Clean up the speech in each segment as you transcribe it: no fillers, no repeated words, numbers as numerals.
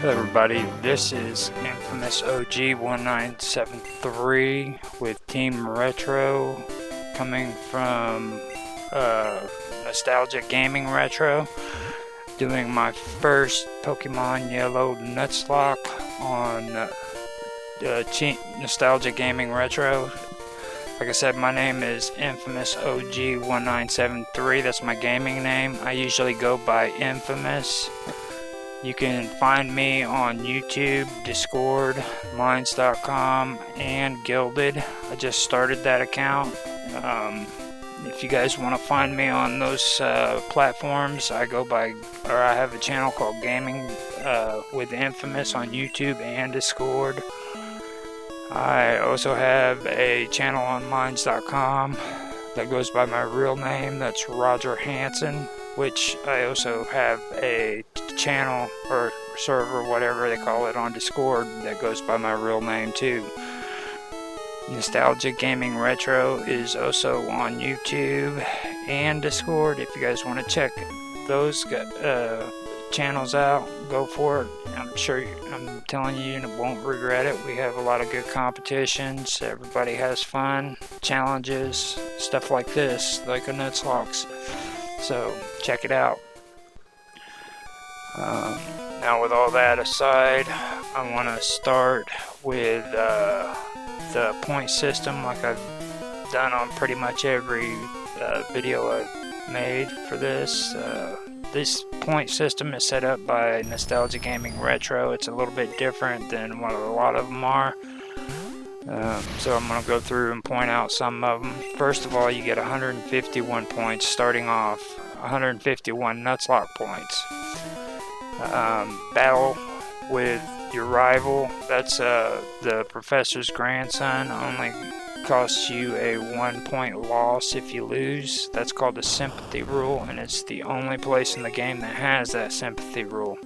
Hello everybody, this is Infamous OG 1973 with Team Retro, coming from Nostalgia Gaming Retro, doing my first Pokemon Yellow Nuzlocke on Nostalgia Gaming Retro. Like I said, my name is Infamous OG 1973, that's my gaming name. I usually go by Infamous. You can find me on YouTube, Discord, Minds.com, and Gilded. I just started that account. If you guys want to find me on those platforms, I have a channel called Gaming with Infamous on YouTube and Discord. I also have a channel on Minds.com that goes by my real name. That's Roger Hansen, which I also have a channel or server, whatever they call it, on Discord that goes by my real name too. Nostalgia Gaming Retro is also on YouTube and Discord. If you guys want to check those channels out, go for it. I'm telling you, you won't regret it. We have a lot of good competitions. Everybody has fun, challenges, stuff like this, like a Nuzlocke. So check it out. Now, with all that aside, I want to start with the point system, like I've done on pretty much every video I've made for this. This point system is set up by Nostalgia Gaming Retro. It's a little bit different than what a lot of them are. So I'm going to go through and point out some of them. First of all, you get 151 points starting off. 151 Nuzlocke points. Battle with your rival, that's the professor's grandson, only costs you a 1 point loss if you lose. That's called the sympathy rule, and it's the only place in the game that has that sympathy rule.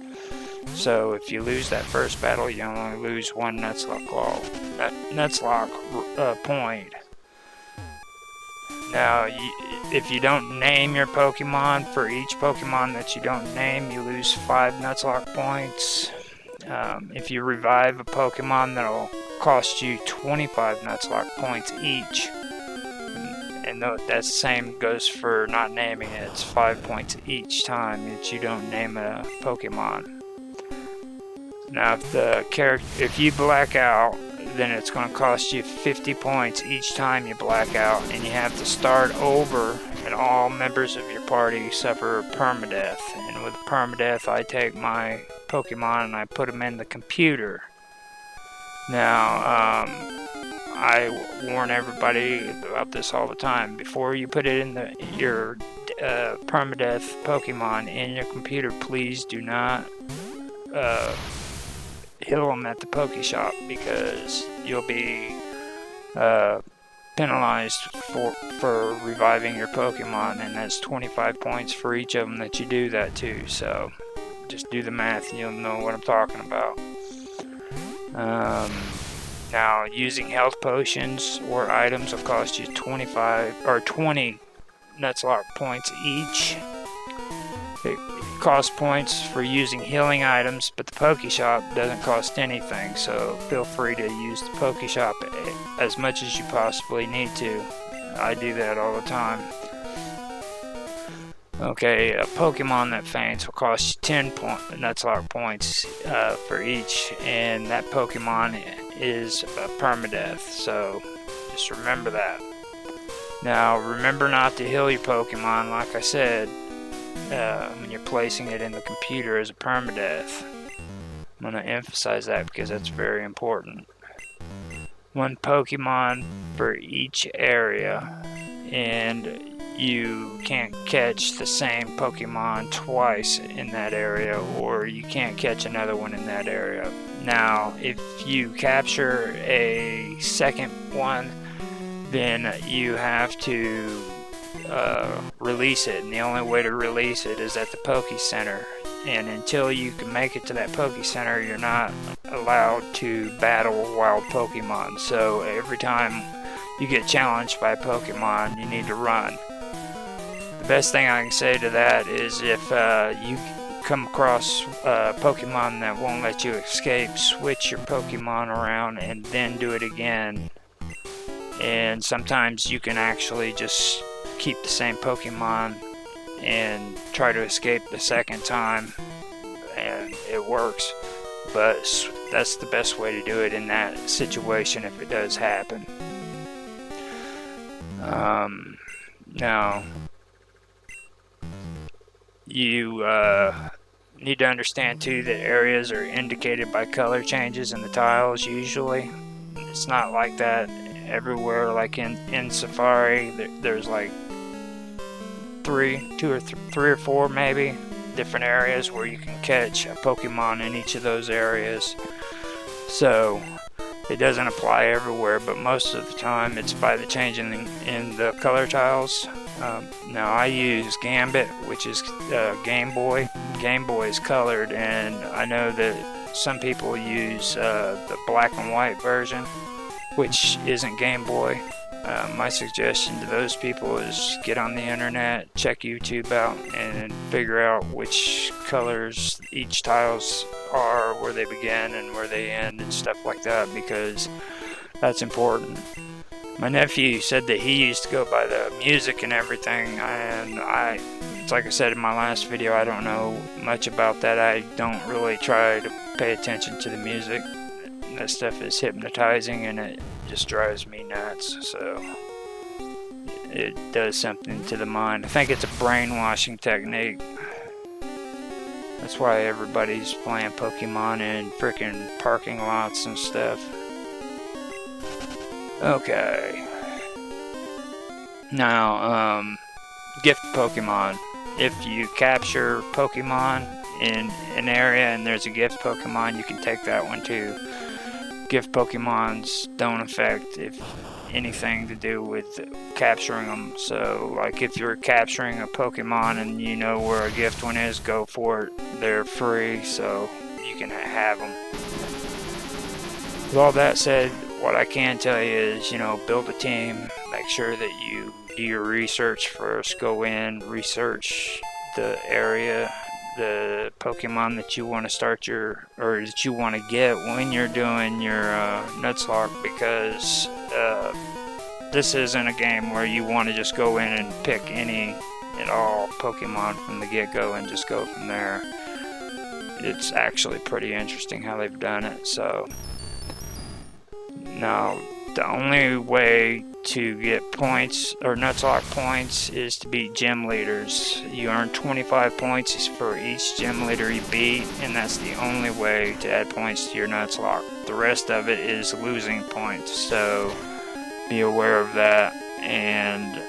So if you lose that first battle, you only lose one Nuzlocke point. Now, if you don't name your Pokemon, for each Pokemon that you don't name, you lose 5 Nuzlocke points. If you revive a Pokemon, that'll cost you 25 Nuzlocke points each. And that the same goes for not naming it. It's 5 points each time that you don't name a Pokemon. Now, if you black out, then it's going to cost you 50 points each time you black out, and you have to start over, and all members of your party suffer permadeath. And with permadeath, I take my Pokemon and I put them in the computer. Now, I warn everybody about this all the time. Before you put it in your permadeath Pokemon in your computer, please do not heal them at the Pokeshop, because you'll be penalized for reviving your Pokemon, and that's 25 points for each of them that you do that to. So just do the math and you'll know what I'm talking about. Now, using health potions or items will cost you 25 or 20 Nuzlocke points each. It costs points for using healing items, but the Pokeshop doesn't cost anything, so feel free to use the Pokeshop as much as you possibly need to. I do that all the time. Okay, a Pokemon that faints will cost you 10 Nuzlocke points for each, and that Pokemon is a permadeath, so just remember that. Now, remember not to heal your Pokemon, like I said, when you're placing it in the computer as a permadeath. I'm going to emphasize that because that's very important. 1 Pokemon for each area, and you can't catch the same Pokemon twice in that area, or you can't catch another one in that area. Now, if you capture a second one, then you have to release it, and the only way to release it is at the Poke Center. And until you can make it to that Poke Center, you're not allowed to battle wild Pokemon. So every time you get challenged by a Pokemon, you need to run. The best thing I can say to that is if you come across a Pokemon that won't let you escape, switch your Pokemon around and then do it again. And sometimes you can actually just keep the same Pokemon and try to escape the second time, and it works. But that's the best way to do it in that situation if it does happen. Now, you need to understand too that areas are indicated by color changes in the tiles usually. It's not like that everywhere. Like in Safari, there's like three or four maybe different areas where you can catch a Pokemon in each of those areas. So it doesn't apply everywhere, but most of the time it's by the change in the color tiles. Now I use Gambit, which is Game Boy. Game Boy is colored, and I know that some people use the black and white version, which isn't Game Boy. My suggestion to those people is get on the internet, check YouTube out, and figure out which colors each tiles are, where they begin and where they end and stuff like that, because that's important. My nephew said that he used to go by the music and everything, and it's like I said in my last video, I don't know much about that. I don't really try to pay attention to the music. That stuff is hypnotizing and it just drives me nuts, so it does something to the mind. I think it's a brainwashing technique. That's why everybody's playing Pokemon in freaking parking lots and stuff. Okay. Now, gift Pokemon. If you capture Pokemon in an area and there's a gift Pokemon, you can take that one too. Gift Pokemons don't affect anything to do with capturing them. So, like if you're capturing a Pokemon and you know where a gift one is, go for it. They're free, so you can have them. With all that said, what I can tell you is, build a team. Make sure that you do your research first. Go in, research the area, the Pokemon that you want to start that you want to get when you're doing your Nuzlocke, because this isn't a game where you want to just go in and pick any and all Pokemon from the get-go and just go from there. It's actually pretty interesting how they've done it. So now the only way to get points or Nuzlocke points is to beat gym leaders. You earn 25 points for each gym leader you beat, and that's the only way to add points to your Nuzlocke. The rest of it is losing points, so be aware of that. And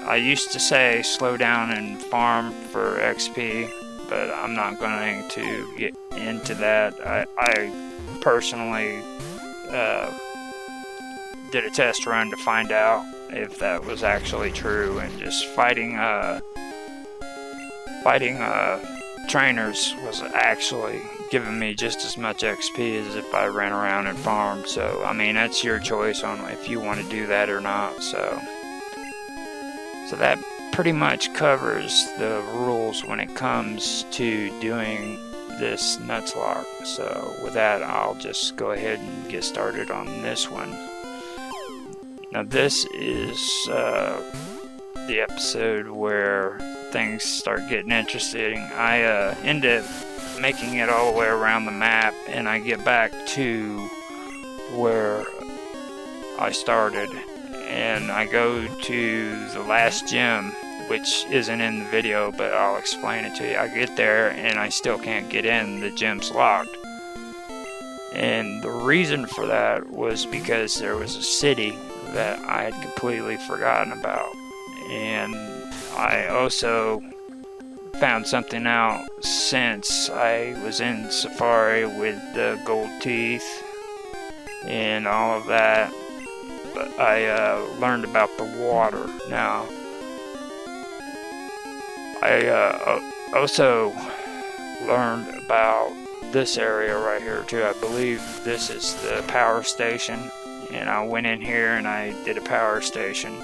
I used to say slow down and farm for XP, but I'm not going to get into that. I personally did a test run to find out if that was actually true, and just fighting trainers was actually giving me just as much XP as if I ran around and farmed. So I mean, that's your choice on if you want to do that or not. So that pretty much covers the rules when it comes to doing this Nuzlocke. So with that, I'll just go ahead and get started on this one. Now this is the episode where things start getting interesting. I end up making it all the way around the map, and I get back to where I started, and I go to the last gym, which isn't in the video, but I'll explain it to you. I get there and I still can't get in. The gym's locked. And the reason for that was because there was a city that I had completely forgotten about. And I also found something out since I was in Safari with the gold teeth and all of that. But I learned about the water. Now, I also learned about this area right here too. I believe this is the power station, and I went in here and I did a power station.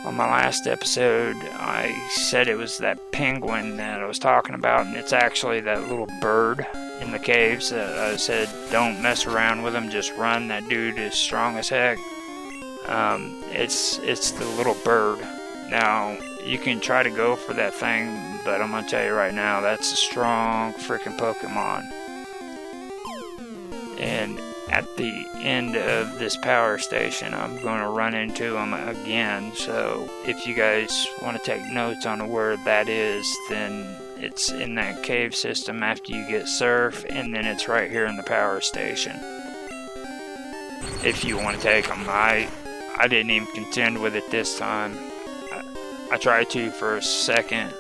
On my last episode, I said it was that penguin that I was talking about, and it's actually that little bird in the caves that I said don't mess around with him, just run. That dude is strong as heck. It's the little bird. Now, you can try to go for that thing, but I'm gonna tell you right now, that's a strong freaking Pokemon. And at the end of this power station, I'm going to run into him again. So if you guys want to take notes on where that is, then it's in that cave system after you get Surf, and then it's right here in the power station. If you want to take him, I didn't even contend with it this time. I tried to for a second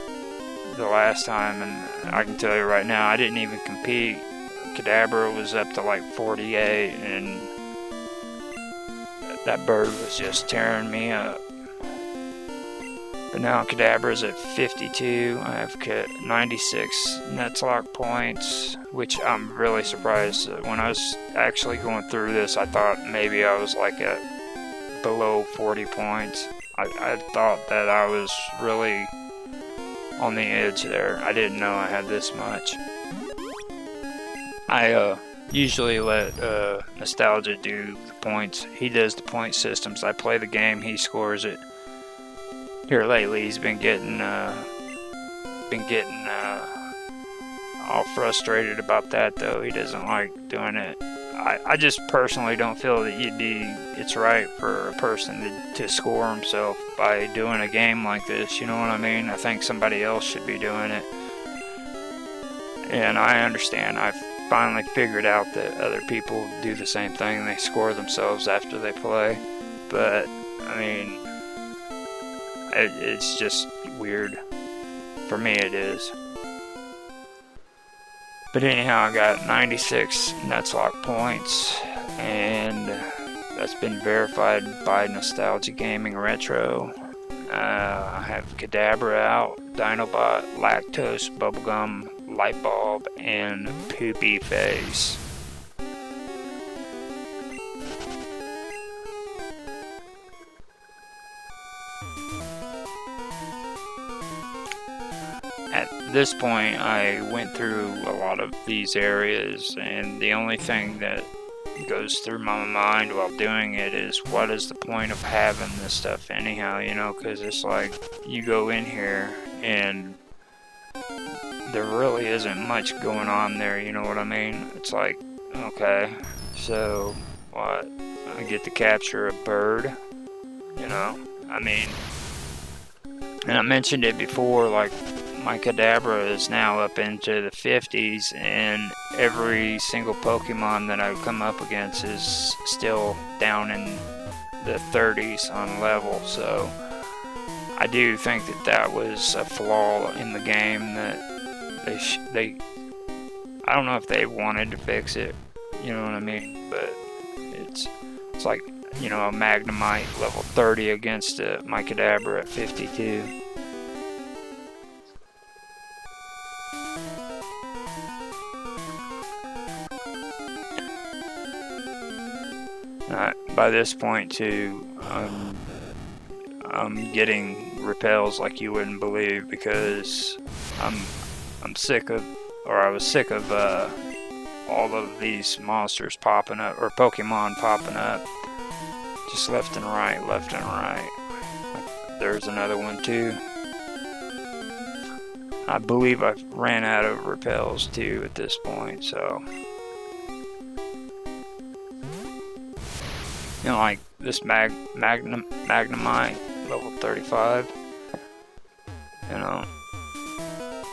the last time, and I can tell you right now, I didn't even compete. Kadabra was up to like 48, and that bird was just tearing me up. But now Kadabra's at 52. I have 96 Nuzlocke points, which I'm really surprised. When I was actually going through this, I thought maybe I was like at below 40 points. I thought that I was really on the edge there. I didn't know I had this much. I usually let Nostalgia do the points. He does the point systems. I play the game, he scores it. Here lately, he's been getting all frustrated about that, though. He doesn't like doing it. I just personally don't feel that it's right for a person to score himself by doing a game like this. You know what I mean? I think somebody else should be doing it. And I understand. I've finally figured out that other people do the same thing. They score themselves after they play. But, I mean, it's just weird. For me, it is. But anyhow, I got 96 Nuzlocke points, and that's been verified by Nostalgia Gaming Retro. I have Kadabra out, Dinobot, Lactose, Bubblegum, Lightbulb, and Poopy Face. At this point, I went through a lot of these areas, and the only thing that goes through my mind while doing it is, what is the point of having this stuff anyhow, you know, because it's like, you go in here, and there really isn't much going on there, you know what I mean? It's like, okay, so, what? I get to capture a bird, you know? I mean, and I mentioned it before, like, my Kadabra is now up into the 50s, and every single Pokemon that I've come up against is still down in the 30s on level, so I do think that that was a flaw in the game that they I don't know if they wanted to fix it, you know what I mean, but it's like, you know, a Magnemite level 30 against my Kadabra at 52. By this point too, I'm getting repels like you wouldn't believe, because I'm sick of, or I was sick of all of these monsters popping up, or Pokemon popping up, just left and right, left and right. There's another one too. I believe I've ran out of repels too at this point, so. You know, like this Magnemite, level 35, you know,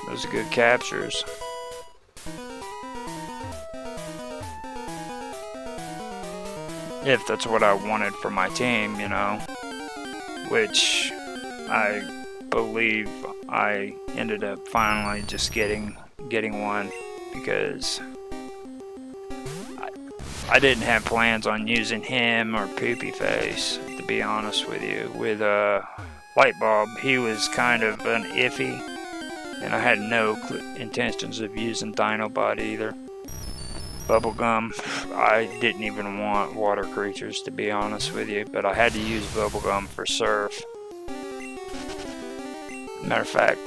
those are good captures. If that's what I wanted for my team, you know, which I believe I ended up finally just getting one, because I didn't have plans on using him or Poopy Face, to be honest with you. With Lightbulb, he was kind of an iffy, and I had no intentions of using Dinobot either. Bubblegum, I didn't even want water creatures, to be honest with you, but I had to use Bubblegum for Surf. Matter of fact,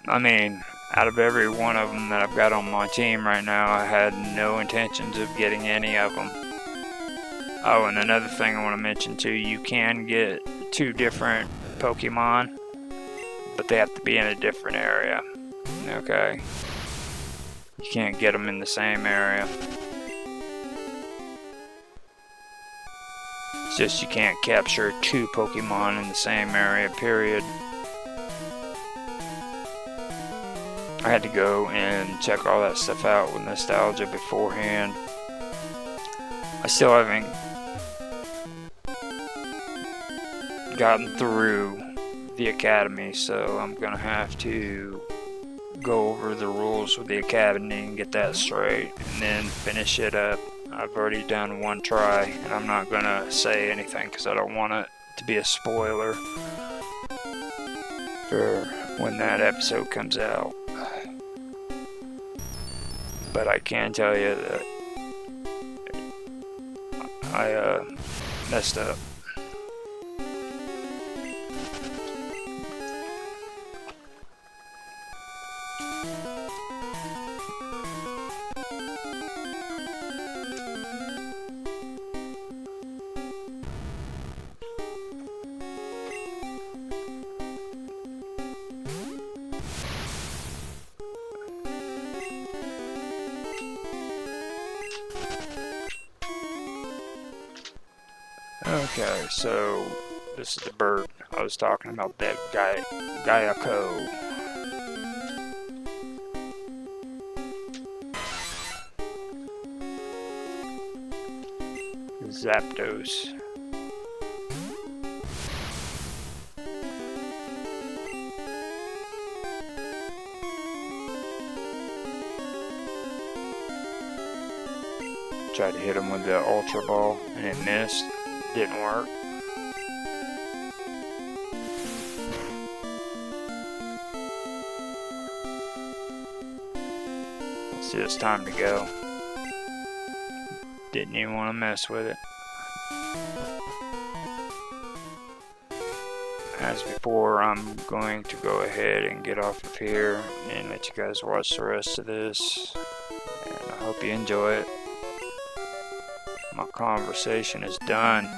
I mean, out of every one of them that I've got on my team right now, I had no intentions of getting any of them. Oh, and another thing I want to mention too, you can get 2 different Pokemon, but they have to be in a different area. Okay? You can't get them in the same area. It's just you can't capture 2 Pokemon in the same area, period. I had to go and check all that stuff out with Nostalgia beforehand. I still haven't gotten through the Academy, so I'm gonna have to go over the rules with the Academy and get that straight, and then finish it up. I've already done 1 try, and I'm not gonna say anything because I don't want it to be a spoiler for when that episode comes out. But I can tell you that I messed up. Okay, so this is the bird I was talking about, that Gaiako. Zapdos. Tried to hit him with the Ultra Ball and it missed. Didn't work. It's just time to go. Didn't even want to mess with it. As before, I'm going to go ahead and get off of here and let you guys watch the rest of this. And I hope you enjoy it. My conversation is done.